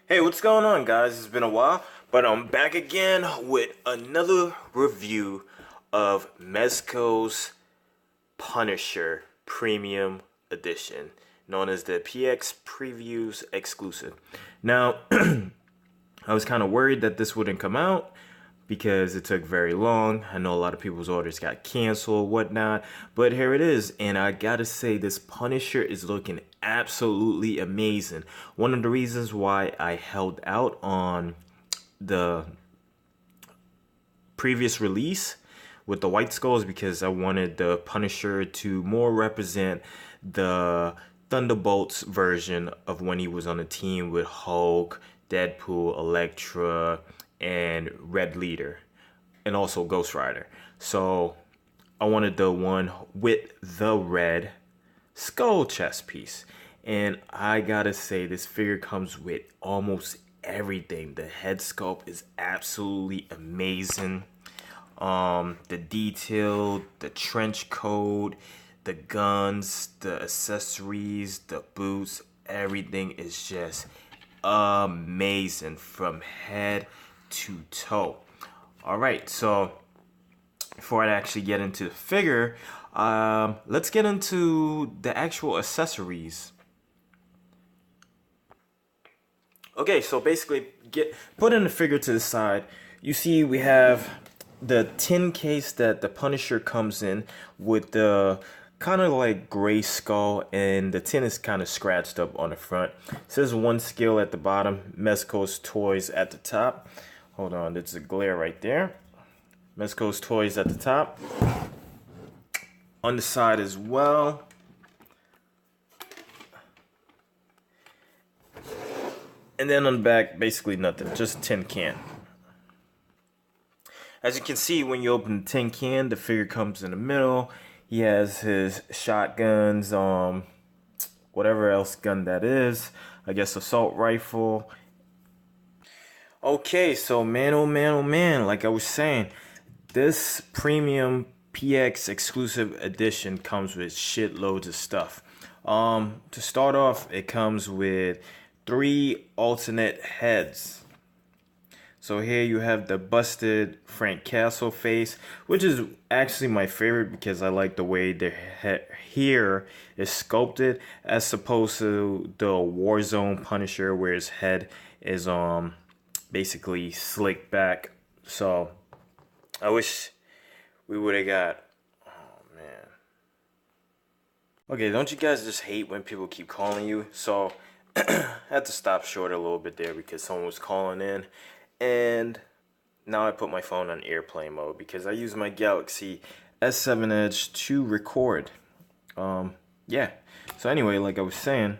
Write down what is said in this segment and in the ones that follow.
Hey, what's going on, guys? It's been a while, but I'm back again with another review of Mezco's Punisher Premium Edition, known as the PX Previews Exclusive. Now, I was kind of worried that this wouldn't come out because it took very long. I know a lot of people's orders got canceled, whatnot, but here it is. And I gotta say, this Punisher is looking absolutely amazing. One of the reasons why I held out on the previous release with the white skull is because I wanted the Punisher to more represent the Thunderbolts version of when he was on a team with Hulk, Deadpool, Elektra, and Red Leader, and also Ghost Rider. So I wanted the one with the red skull chest piece. And I gotta say, this figure comes with almost everything. The head sculpt is absolutely amazing. The detail, the trench coat, the guns, the accessories, the boots, everything is just amazing from head to toe. All right, so before I actually get into the figure, let's get into the actual accessories. Okay, so basically, putting the figure to the side, you see we have the tin case that the Punisher comes in with the kind of like gray skull, and the tin is kind of scratched up on the front. It says one skill at the bottom, Mezco's Toys at the top. Hold on, there's a glare right there. Mezco's Toys at the top. On the side as well. And then on the back, basically nothing, just a tin can. As you can see, when you open the tin can, the figure comes in the middle. He has his shotguns, whatever else gun that is. I guess assault rifle. Okay, so man, oh man, oh man, like I was saying, this premium PX exclusive edition comes with shitloads of stuff. To start off, it comes with 3 alternate heads. So here you have the busted Frank Castle face, which is actually my favorite because I like the way the hair is sculpted as opposed to the Warzone Punisher where his head is basically slicked back. So I wish we would have got, oh man. Okay, don't you guys just hate when people keep calling you? So I had to stop short a little bit there because someone was calling in. And now I put my phone on airplane mode because I use my Galaxy S7 Edge to record. Yeah. So anyway, like I was saying,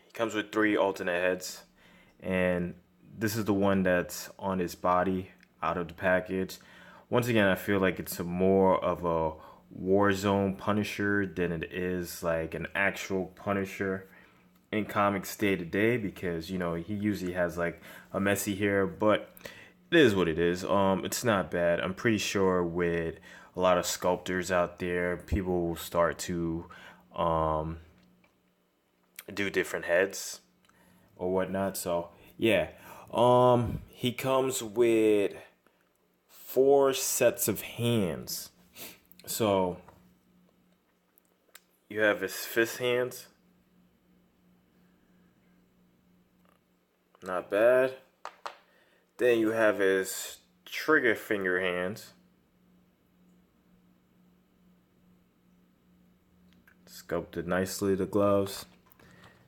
he comes with 3 alternate heads. And this is the one that's on his body out of the package. Once again, I feel like it's more of a Warzone Punisher than it is like an actual Punisher in comics day to day, because you know he usually has like a messy hair, but it is what it is. It's not bad. I'm pretty sure with a lot of sculptors out there, people will start to do different heads or whatnot. So yeah, he comes with 4 sets of hands. So you have his fist hands. Not bad. Then you have his trigger finger hands. Sculpted nicely, the gloves.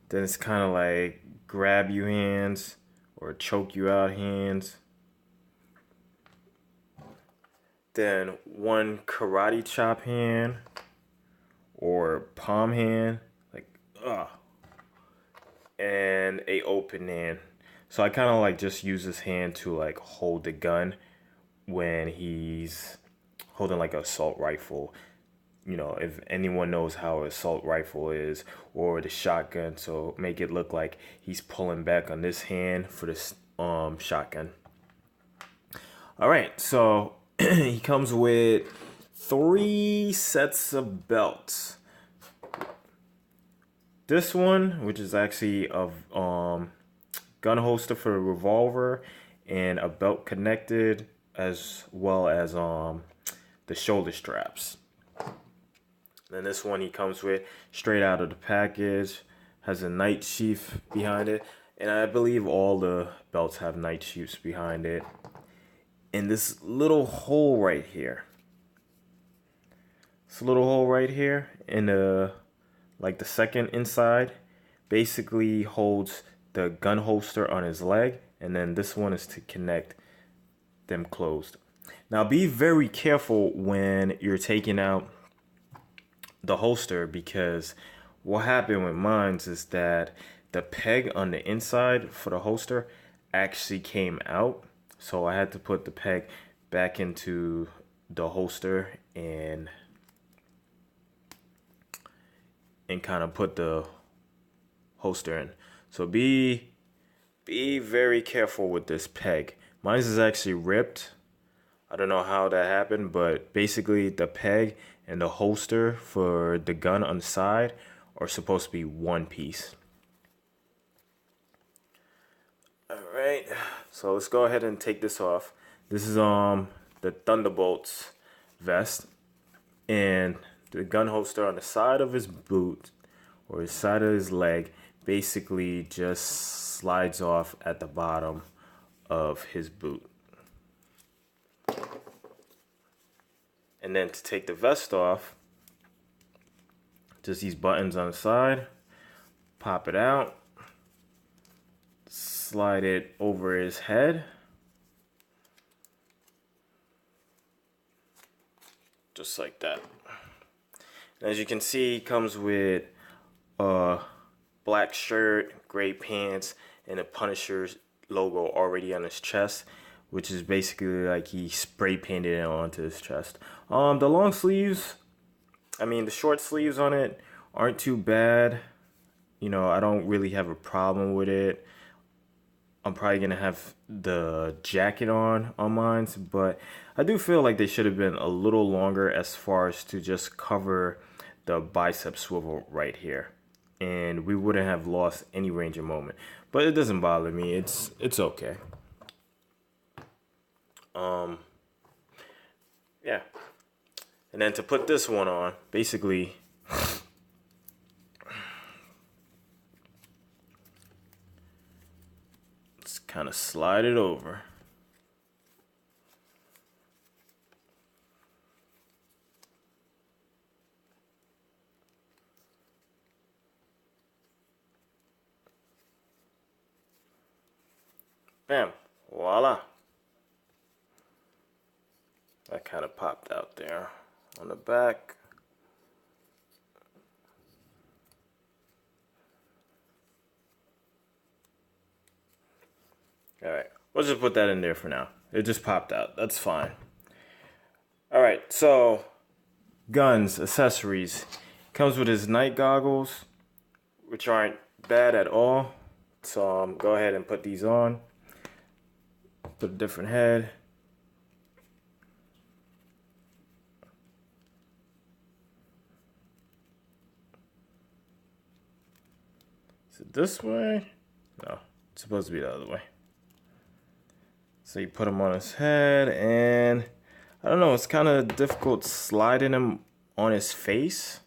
Then it's kind of like grab you hands or choke you out hands. Then one karate chop hand or palm hand, like and a open hand. So I kind of like just use his hand to like hold the gun when he's holding like an assault rifle. You know, if anyone knows how an assault rifle is, or the shotgun, so make it look like he's pulling back on this hand for this shotgun. All right, so he comes with 3 sets of belts. This one, which is actually a gun holster for a revolver and a belt connected, as well as the shoulder straps. Then this one he comes with straight out of the package, has a night sheath behind it, and I believe all the belts have night sheaths behind it. And this little hole right here, in the the second inside, basically holds the gun holster on his leg, and then this one is to connect them closed. Now be very careful when you're taking out the holster, because what happened with mine is that the peg on the inside for the holster actually came out, so I had to put the peg back into the holster and kind of put the holster in. So be very careful with this peg. Mine is actually ripped. I don't know how that happened, but basically the peg and the holster for the gun on the side are supposed to be one piece. Alright, so let's go ahead and take this off. This is the Thunderbolts vest, and the gun holster on the side of his boot or his side of his leg basically just slides off at the bottom of his boot. And then to take the vest off, just these buttons on the side, pop it out, slide it over his head, just like that. And as you can see, it comes with a black shirt, gray pants, and a Punisher's logo already on his chest, which is basically like he spray painted it onto his chest. The long sleeves, the short sleeves on it aren't too bad. I don't really have a problem with it. I'm probably gonna have the jacket on mine, but I do feel like they should have been a little longer as far as to just cover the bicep swivel right here, and we wouldn't have lost any range of movement. But it doesn't bother me. It's okay. Yeah. And then to put this one on, basically just kind of slide it over. Bam, voila. That kind of popped out there on the back. All right, we'll just put that in there for now. It just popped out, that's fine. All right, so guns, accessories. Comes with his night goggles, which aren't bad at all. So go ahead and put these on. Put a different head. Is it this way? No, it's supposed to be the other way. So you put them on his head, and I don't know, it's kind of difficult sliding them on his face.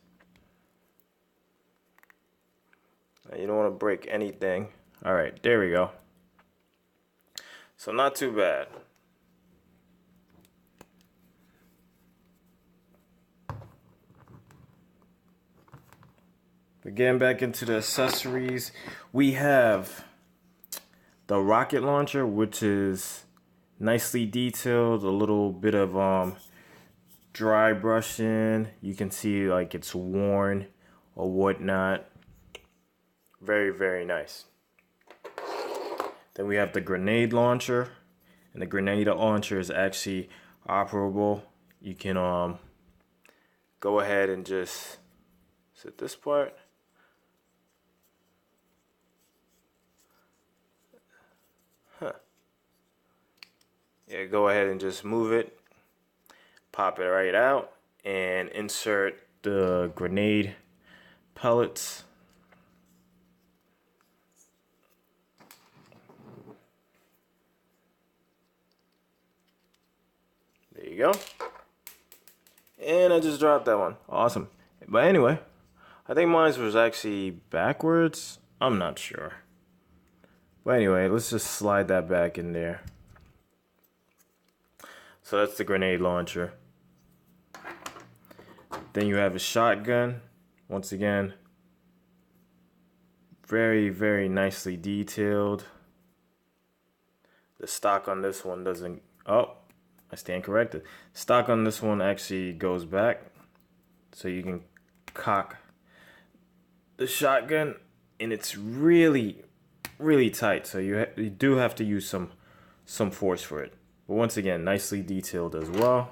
You don't want to break anything. All right, there we go. So not too bad. But getting back into the accessories, we have the rocket launcher, which is nicely detailed, a little bit of dry brushing. You can see like it's worn or whatnot. Very, very nice. Then we have the grenade launcher, and the grenade launcher is actually operable. You can go ahead and just set this part. Yeah, go ahead and just move it, pop it right out, and insert the grenade pellets. go. And I just dropped that one. Awesome. But anyway, I think mine was actually backwards. I'm not sure. But anyway, let's just slide that back in there. So that's the grenade launcher. Then you have a shotgun. Once again, very, very nicely detailed. The stock on this one doesn't... Oh, I stand corrected. Stock on this one actually goes back. So you can cock the shotgun. And it's really, really tight. So you do have to use some force for it. But once again, nicely detailed as well.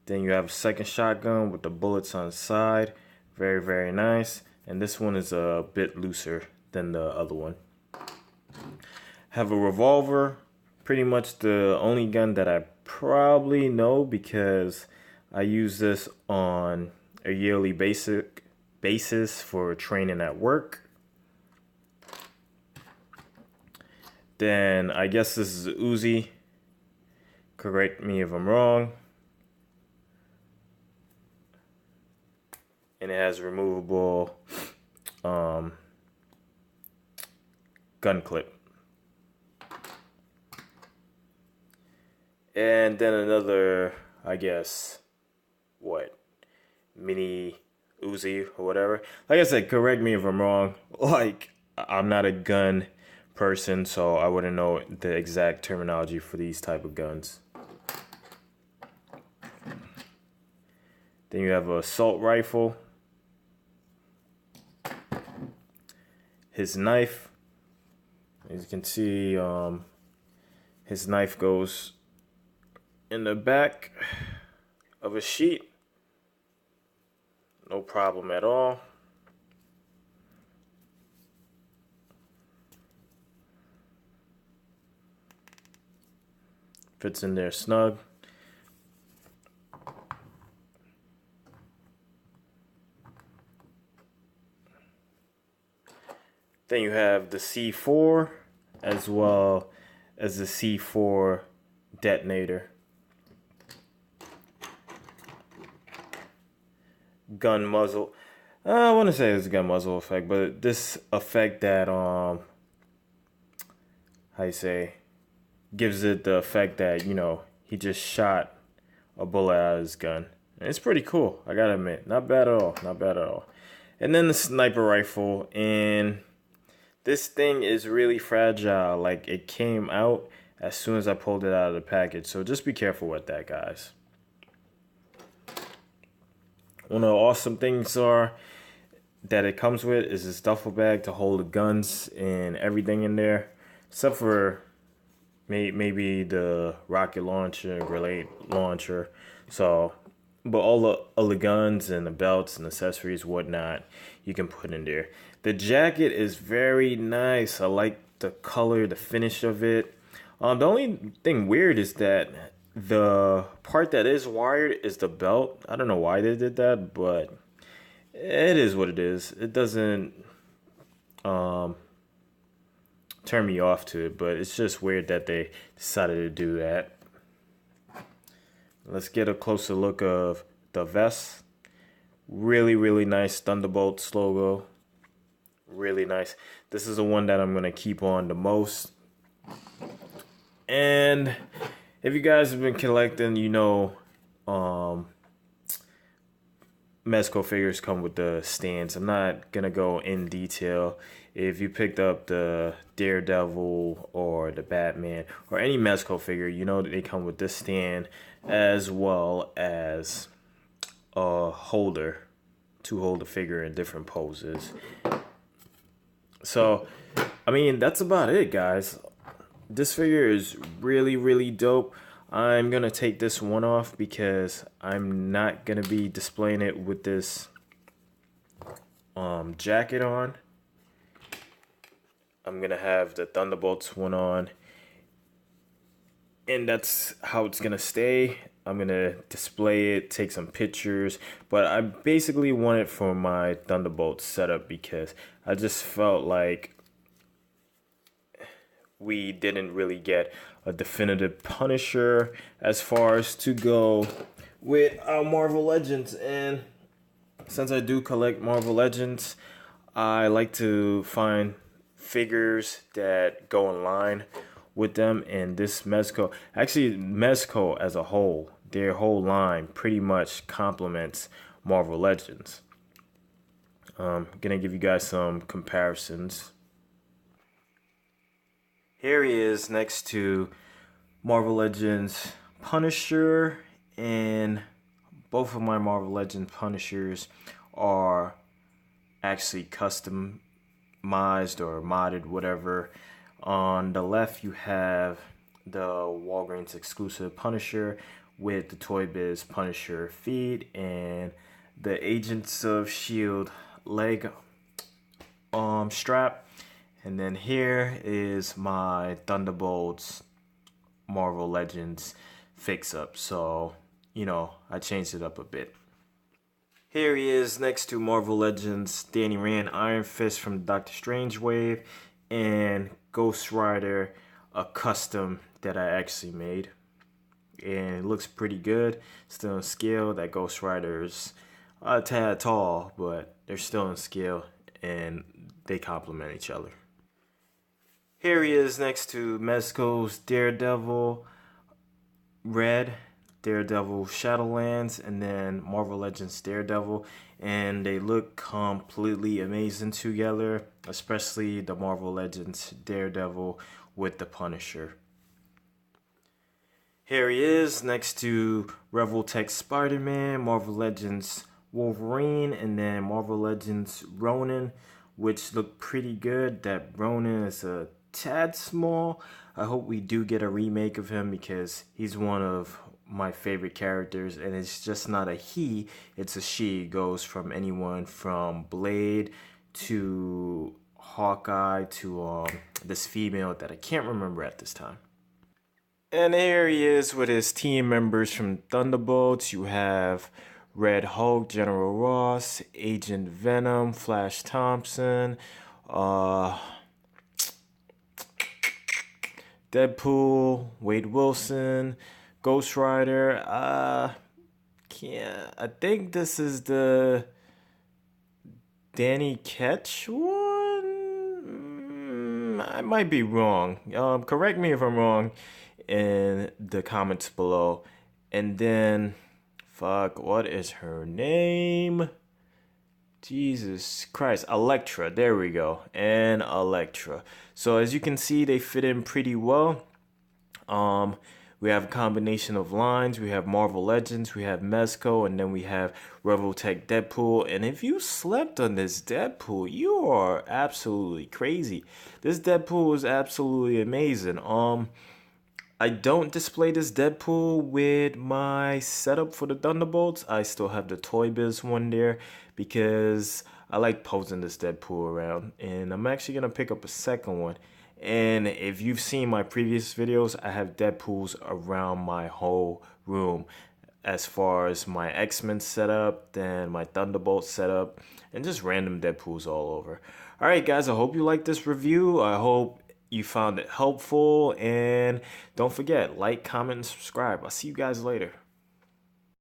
Then you have a second shotgun with the bullets on the side. Very, very nice. And this one is a bit looser than the other one. Have a revolver. Pretty much the only gun that I probably know because I use this on a yearly basis for training at work. Then I guess this is a Uzi. Correct me if I'm wrong. And it has removable gun clip. And then another, I guess, what? Mini Uzi or whatever. Like I said, correct me if I'm wrong. Like, I'm not a gun person, so I wouldn't know the exact terminology for these type of guns. Then you have an assault rifle. His knife, as you can see, his knife goes in the back of a sheet. No problem at all. Fits in there snug. Then you have the C4 as well as the C4 detonator. Gun muzzle. I want to say it's a gun muzzle effect, but this effect that how you say, gives it the effect that, you know, he just shot a bullet out of his gun. And it's pretty cool, I gotta admit. Not bad at all, not bad at all. And then the sniper rifle, and this thing is really fragile. Like, it came out as soon as I pulled it out of the package, so just be careful with that, guys. One of the awesome things that it comes with is this duffel bag to hold the guns and everything in there, except for maybe the rocket launcher, grenade launcher. So, but all the guns and the belts and accessories, whatnot, you can put in there. The jacket is very nice. I like the color, the finish of it. The only thing weird is that the part that is wired is the belt. I don't know why they did that, but it is what it is. It doesn't turn me off to it, but it's just weird that they decided to do that. Let's get a closer look of the vest. Really, really nice Thunderbolts logo. Really nice. This is the one that I'm going to keep on the most. And if you guys have been collecting, you know, Mezco figures come with the stands. I'm not going to go in detail. If you picked up the Daredevil or the Batman or any Mezco figure, you know that they come with this stand as well as a holder to hold the figure in different poses. So, I mean, that's about it, guys. This figure is really, really dope. I'm going to take this one off because I'm not going to be displaying it with this jacket on. I'm going to have the Thunderbolts one on. And that's how it's going to stay. I'm going to display it, take some pictures. But I basically want it for my Thunderbolt setup because I just felt like we didn't really get a definitive Punisher as far as to go with our Marvel Legends. And since I do collect Marvel Legends, I like to find figures that go in line with them. And this Mezco, actually Mezco as a whole, their whole line pretty much complements Marvel Legends. Gonna give you guys some comparisons. Here he is next to Marvel Legends Punisher, and both of my Marvel Legends Punishers are actually customized or modded, whatever. On the left, you have the Walgreens exclusive Punisher with the Toy Biz Punisher feet and the Agents of S.H.I.E.L.D. leg strap. And then here is my Thunderbolts Marvel Legends fix-up. So, you know, I changed it up a bit. Here he is next to Marvel Legends Danny Rand Iron Fist from Doctor Strange Wave and Ghost Rider, a custom that I actually made. And it looks pretty good. Still in scale. That Ghost Rider's a tad tall, but they're still in scale and they complement each other. Here he is next to Mezco's Daredevil Red, Daredevil Shadowlands, and then Marvel Legends Daredevil, and they look completely amazing together, especially the Marvel Legends Daredevil with the Punisher. Here he is next to Revoltech Spider-Man, Marvel Legends Wolverine, and then Marvel Legends Ronin, which look pretty good. That Ronin is a tad small. I hope we do get a remake of him because he's one of my favorite characters, and it's just not a he, it's a she. It goes from anyone from Blade to Hawkeye to this female that I can't remember at this time. And here he is with his team members from Thunderbolts. You have Red Hulk, General Ross, Agent Venom, Flash Thompson, Deadpool, Wade Wilson, Ghost Rider. I think this is the Danny Ketch one. I might be wrong. Correct me if I'm wrong in the comments below. And then, what is her name? Jesus Christ, Elektra, there we go, and Elektra. So as you can see, they fit in pretty well. We have a combination of lines. We have Marvel Legends, we have Mezco, and then we have Revoltech Deadpool. And if you slept on this Deadpool, you are absolutely crazy. This Deadpool is absolutely amazing. I don't display this Deadpool with my setup for the Thunderbolts. I still have the Toy Biz one there because I like posing this Deadpool around. And I'm actually going to pick up a second one. And if you've seen my previous videos, I have Deadpools around my whole room. As far as my X-Men setup, then my Thunderbolt setup, and just random Deadpools all over. Alright guys, I hope you liked this review. I hope you found it helpful. And don't forget, like, comment, and subscribe. I'll see you guys later.